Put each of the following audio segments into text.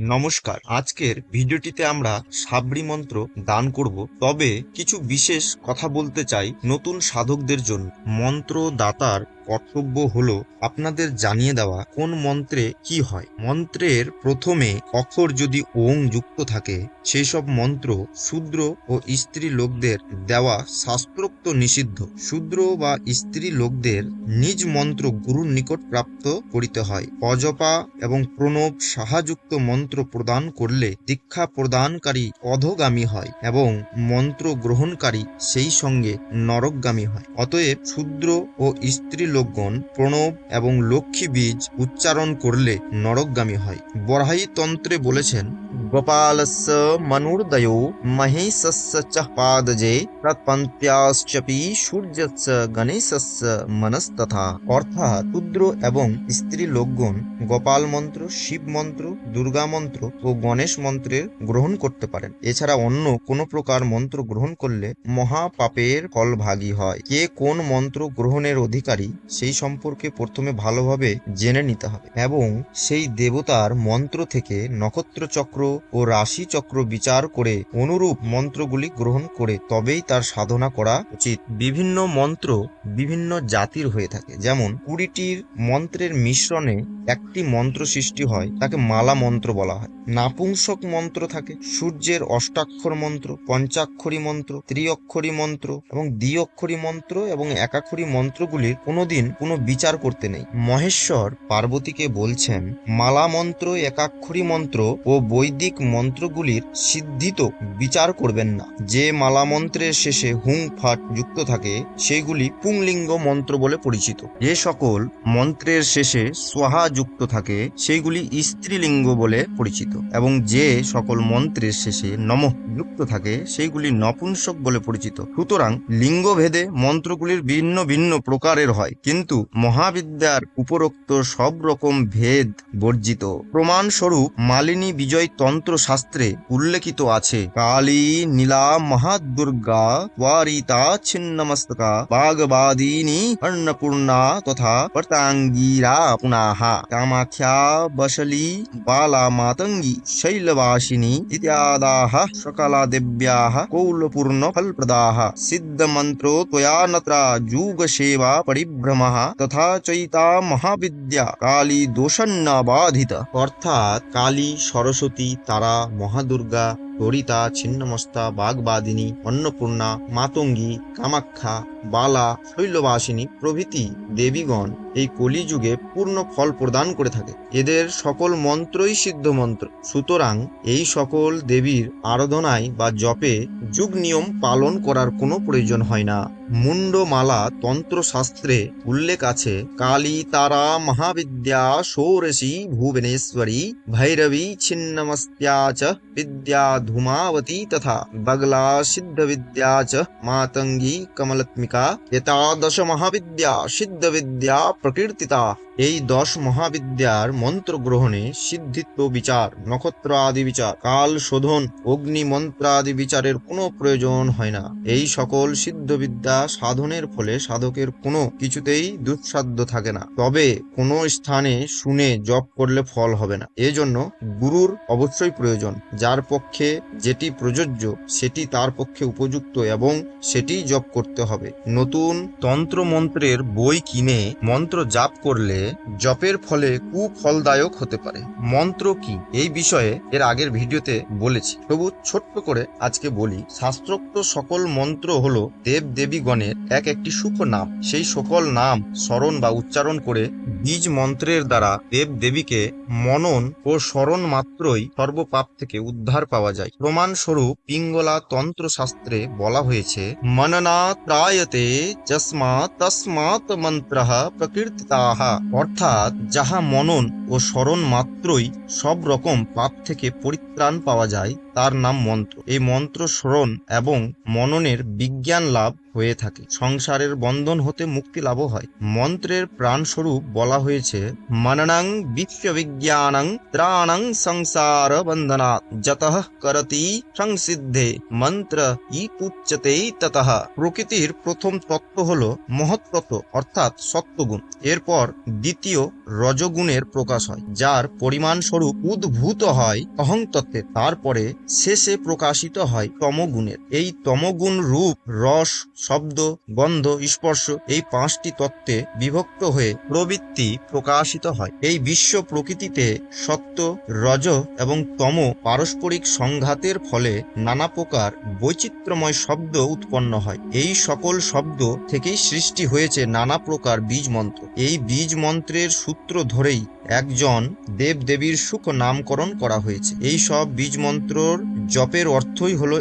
নমস্কার। আজকের ভিডিওটিতে আমরা সাবরি মন্ত্র দান করব, তবে কিছু বিশেষ কথা বলতে চাই নতুন সাধকদের জন্য। মন্ত্র দাতার কর্তব্য হলো আপনাদের জানিয়ে দেওয়া কোন মন্ত্রে কি হয়। মন্ত্রের প্রথমে অক্ষর যদি ওং যুক্ত থাকে সেই সব মন্ত্র শূদ্র ও স্ত্রী লোকদের দেওয়া শাস্ত্রোক্ত নিষিদ্ধ। শূদ্র বা স্ত্রী লোকদের নিজ মন্ত্র গুরুর নিকট প্রাপ্ত করিতে হয়। অজপা এবং প্রণব সাহাযুক্ত মন্ত্র প্রদান করলে দীক্ষা প্রদানকারী অধোগামী হয় এবং মন্ত্র গ্রহণকারী সেই সঙ্গে নরকগামী হয়। অতএব শূদ্র ও স্ত্রী লোকগণ প্রণব এবং লক্ষ্মী বীজ উচ্চারণ করলে নরকগামী হয়। বরাহী তন্ত্রে বলেছেন, গোপালস্য মনুর্দয়ো মহেশস্য চ পাদজে তৎপন্ত্যাশ্চপি সূর্যস্য গণেশস্য মনস্তথা। অর্থাৎ শূদ্র এবং স্ত্রী লোকগণ গোপাল মন্ত্র, শিব মন্ত্র, দুর্গা মন্ত্র ও গণেশ মন্ত্রের গ্রহণ করতে পারেন। এছাড়া অন্য কোনো প্রকার মন্ত্র গ্রহণ করলে মহাপাপের ফলভাগী হয়। কে কোন মন্ত্র গ্রহণের অধিকারী সেই সম্পর্কে প্রথমে ভালোভাবে জেনে নিতে হবে এবং সেই দেবতার মন্ত্র থেকে নক্ষত্র চক্র ও রাশি চক্র বিচার করে অনুরূপ মন্ত্রগুলি গ্রহণ করে তবেই তার সাধনা করা উচিত। বিভিন্ন মন্ত্র বিভিন্ন জাতির হয়ে থাকে, যেমন 20টির মন্ত্রের মিশ্রণে একটি মন্ত্র সৃষ্টি হয়, তাকে মালা মন্ত্র বলা হয়। নাপুংসক মন্ত্র থাকে, সূর্যের অষ্টাক্ষর মন্ত্র, পঞ্চাক্ষরী মন্ত্র, ত্রিঅক্ষরী মন্ত্র এবং দ্বিঅক্ষরী মন্ত্র এবং একাক্ষরী মন্ত্রগুলির কোনোদিন কোনো বিচার করতে নেই। মহেশ্বর পার্বতীকে বলছেন, মালা মন্ত্র, একাক্ষরী মন্ত্র ও বৈদিক মন্ত্রগুলির সিদ্ধিত বিচার করবেন না। যে মালা মন্ত্রের শেষে হুং ফাট যুক্ত থাকে সেগুলি পুংলিঙ্গ মন্ত্র বলে পরিচিত। যে সকল মন্ত্রের শেষে স্বাহা যুক্ত থাকে সেইগুলি স্ত্রীলিঙ্গ বলে পরিচিত এবং যে সকল মন্ত্রের শেষে নমঃ যুক্ত থাকে সেইগুলি নপুংসক বলে পরিচিত। সুতরাং লিঙ্গভেদে মন্ত্রগুলির ভিন্ন ভিন্ন প্রকারের হয়, কিন্তু মহাবিদ্যার উপরোক্ত সব রকম ভেদ বর্জিত। প্রমাণস্বরূপ মালিনী বিজয় তন্ত্র শাস্ত্রে উল্লেখিত আছে, কালী নীলা মহাদুর্গা ওয়ারিতা ছিন্নমস্তকা বাগবাদিনী অন্নপূর্ণা তথা পর্তাঙ্গীরা পুনাহ কামাখ্যা বশলী বালা মাতঙ্গী শৈলবাসিনী ইত্যাদাহ সকলা দেব্যাহ কৌলপূর্ণ ফলপ্রদাহ সিদ্ধমন্ত্रो त्वया नत्रा जुग सेवा परिभ्रमः तथा चैता মহাবিদ্যা কালী দোষন্ন বাধিত। অর্থাৎ কালী, সরস্বতী, তারা, মহাদুর্গা, ললিতা, ছিন্নমস্তা, বাগবাদিনী, অন্নপূর্ণা, মাতঙ্গী, কামাখ্যা, বালা, শৈলবাসিনী প্রভৃতি দেবীগণ এই কলিযুগে পূর্ণ ফল প্রদান করে থাকে। এদের সকল মন্ত্রই সিদ্ধ মন্ত্র। সুতরাং এই সকল দেবীর আরাধনায় বা জপে যুগ নিয়ম পালন করার কোনো প্রয়োজন হয় না। মুন্ডমালা তন্ত্রশাস্ত্রে উল্লেখ আছে, কালী তারা মহাবিদ্যা ষোড়শী ভুবনেশ্বরী ভৈরবী ছিন্নমস্ত্য়া চ বিদ্যা ধূমাবতী তথা বগলা সিদ্ধ বিদ্যা চ মাতঙ্গী কমলাত্মিকা এতাদশ মহাবিদ্যা সিদ্ধ বিদ্যা প্রকীর্তিতা। এই 10 মহাবিদ্যার মন্ত্র গ্রহণে সিদ্ধিত্ব বিচার, নক্ষত্র আদি বিচার, কাল শোধন, অগ্নি মন্ত্রাদি বিচারের কোনো প্রয়োজন হয় না। এই সকল সিদ্ধ বিদ্যা সাধনের ফলে সাধকের কোনো কিছুতেই দুঃসাধ্য থাকে না। তবে কোনো স্থানে শুনে জপ করলে ফল হবে না। এজন্য গুরুর অবশ্যই প্রয়োজন। যার পক্ষে যেটি প্রযোজ্য সেটি তার পক্ষে উপযুক্ত এবং সেটি জপ করতে হবে। নতুন তন্ত্র মন্ত্রের বই কিনে মন্ত্র জাপ করলে জপের ফলে কুফলদায়ক হতে পারে। মন্ত্র কি এই বিষয়ে এর আগের ভিডিওতে বলেছি, তবু ছোট্ট করে আজকে বলি। শাস্ত্রোক্ত সকল মন্ত্র হলো দেব দেবীগণের এক একটি শুভ নাম। সেই সকল নাম স্মরণ বা উচ্চারণ করে বীজ মন্ত্রের দ্বারা দেব দেবীকে মনন ও স্মরণ মাত্রই সর্বপাপ থেকে উদ্ধার পাওয়া যায়। প্রমাণস্বরূপ পিঙ্গলা তন্ত্র শাস্ত্রে বলা হয়েছে, মননাৎ ত্রায়তে যস্মাৎ তস্মাৎ মন্ত্রঃ প্রকীর্তিতাঃ। অর্থাৎ যাহা মনন ও স্মরণ মাত্রই সব রকম পাপ থেকে পরিত্রাণ পাওয়া যায় তার নাম মন্ত্র। এই মন্ত্র স্মরণ এবং মননের বিজ্ঞান লাভ হয়ে থাকে, সংসারের বন্ধন হতে মুক্তি লাভ হয়। মন্ত্রের প্রাণস্বরূপ বলা হয়েছে মননং বিশ্ববিজ্ঞানং ত্রাণং সংসার বন্ধনাৎ যতঃ করতি সংসিদ্ধে মন্ত্র ইতুচ্যতে ততঃ। প্রকৃতির প্রথম তত্ত্ব হলো মহত্তত্ত্ব অর্থাৎ সত্যগুণ। এরপর দ্বিতীয় রজগুণের প্রকাশ হয়, যার পরিমাণ স্বরূপ উদ্ভূত হয় অহংতত্ত্বের। তারপরে শেষে প্রকাশিত হয় তমগুণের। এই তমগুণ রূপ, রস, শব্দ, গন্ধ, স্পর্শ এই 5টি তত্ত্বে বিভক্ত হয়ে প্রবৃত্তি প্রকাশিত হয়। এই বিশ্ব প্রকৃতিতে সত্য, রজ এবং তম পারস্পরিক সংঘাতের ফলে নানা প্রকার বৈচিত্র্যময় শব্দ উৎপন্ন হয়। এই সকল শব্দ থেকেই সৃষ্টি হয়েছে নানা প্রকার বীজ মন্ত্র। এই বীজ মন্ত্রের সূত্র ধরেই একজন দেব দেবীর সুখ নামকরণ করা হয়েছে। এই সব বীজ মন্ত্রর জপের অর্থই হলো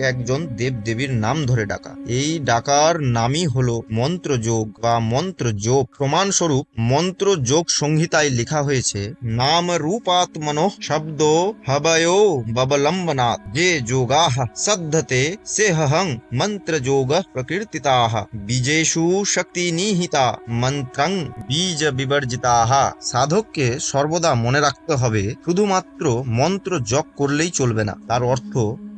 একজন দেব দেবীর নাম ধরে ডাকা। এই ডাকার নামই হলো মন্ত্রযোগ বা মন্ত্র যোগ। প্রমাণস্বরূপ মন্ত্র যোগ সংহিতায় লেখা হয়েছে নাম রূপাত্মনো শব্দ হবয়ো ববলম্বনাৎ যে যোগাঃ সদ্ধতে সেহং মন্ত্র যোগ প্রকীর্তিতাঃ বীজেষু শক্তি নিহিতা মন্ত্রং বীজ বিবর্জিতাঃ। সাধককে সর্বদা মনে রাখতে হবে শুধুমাত্র মন্ত্র জপ করলেই চলবে না, তার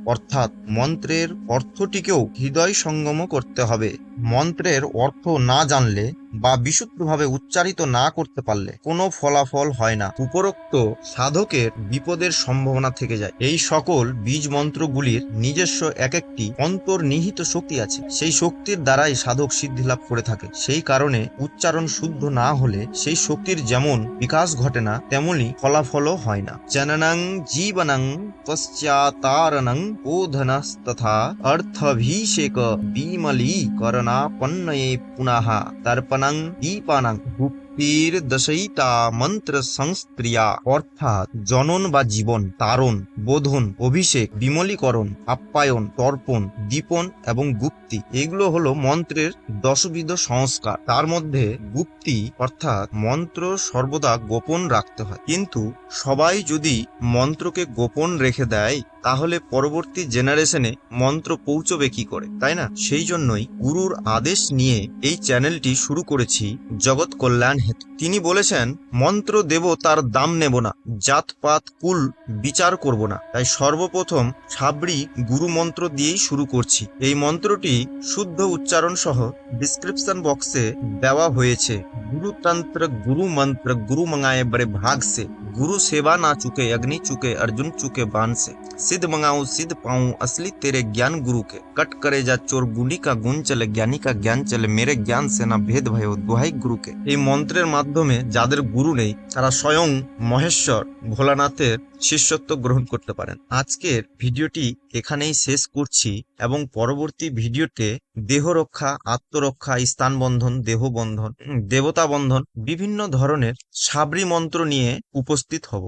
অর্থাৎ মন্ত্রের অর্থটিকেও হৃদয় সঙ্গম করতে হবে। মন্ত্রের অর্থ না জানলে বা বিশুদ্ধভাবে উচ্চারিত না করতে পারলে কোনো ফলাফল হয় না। উপরোক্ত সাধকের বিপদের সম্ভাবনা থেকে যায়। এই সকল বীজ মন্ত্রগুলির নিজস্ব একটি অন্তর্নিহিত শক্তি আছে। সেই শক্তির দ্বারাই সাধক সিদ্ধি লাভ করে থাকে। সেই কারণে উচ্চারণ শুদ্ধ না হলে সেই শক্তির যেমন বিকাশ ঘটে না, তেমনি ফলাফলও হয় না। জননং জীবনং পশ্চাতারণং ওধনস্তথা অর্থভিষেক বিমলীকরণাপন্নয়ে পুনঃ তর্পণং দীপানং ভুক্তির দশয়িতা মন্ত্র সংস্প্রিয়া। অর্থাৎ জনন বা জীবন, তারণ, বোধন, অভিষেক, বিমলীকরণ, আপ্যায়ন, তর্পণ, দীপন এবং গুপ্তি এগুলো হলো মন্ত্রের 10বিধ সংস্কার। তার মধ্যে গুপ্তি অর্থাৎ মন্ত্র সর্বদা গোপন রাখতে হয়। কিন্তু সবাই যদি মন্ত্রকে গোপন রেখে দেয় তাহলে পরবর্তী জেনারেশনে মন্ত্র পৌঁছবে কি করে, তাই না? সেই জন্যই গুরুর আদেশ নিয়ে এই চ্যানেলটি শুরু করেছি জগৎ কল্যাণ হেতু। তিনি বলেছেন মন্ত্র দেব, তার দাম নেব না, জাতপাত কুল বিচার করব না। তাই সর্বপ্রথম ছাবড়ি গুরু মন্ত্র দিয়েই শুরু করছি। এই মন্ত্রটি শুদ্ধ উচ্চারণ সহ ডিসক্রিপশন বক্সে দেওয়া হয়েছে। গুরুতন্ত্র গুরু মন্ত্র गुरु मंगाए बड़े भाग से, गुरु सेवा ना चुके अग्नि चुके अर्जुन चुके बाण से, सिद्ध मंगाऊं सिद्ध पाऊं असली तेरे ज्ञान गुरु के, कट करे जा चोर गुंडी का गुण चले ज्ञानी का ज्ञान चले, मेरे ज्ञान से ना भेद भयो দোহাই গুরুকে। এই মন্ত্রের মাধ্যমে যাদের গুরু নেই তারা স্বয়ং মহেশ্বর ভোলানাথের শিষ্যত্ব গ্রহণ করতে পারেন। আজকের ভিডিওটি এখানেই শেষ করছি এবং পরবর্তী ভিডিওতে দেহ রক্ষা, আত্মরক্ষা, স্থান বন্ধন, দেহ বন্ধন, দেবতা বন্ধন বিভিন্ন ধরনের সাবরি মন্ত্র নিয়ে উপস্থিত হব।